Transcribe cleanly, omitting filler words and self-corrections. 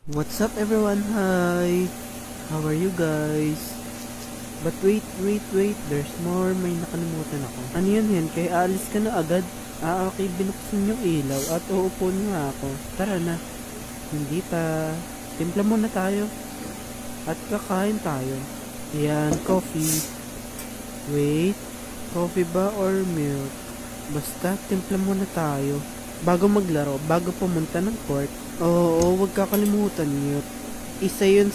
What's up everyone? Hi! How are you guys? But wait, there's more. May nakalimutan ako. Ano yun, Hen? Kaya alis ka na agad? Okay, binuksan yung ilaw at uupo niya ako. Tara na. Hindi pa. Timpla muna tayo. At kakain tayo. Yan, coffee. Wait, coffee ba or milk? Basta, timpla muna tayo. Bago maglaro, bago pumunta ng court. Oo, huwag kakalimutan yun. Isa yun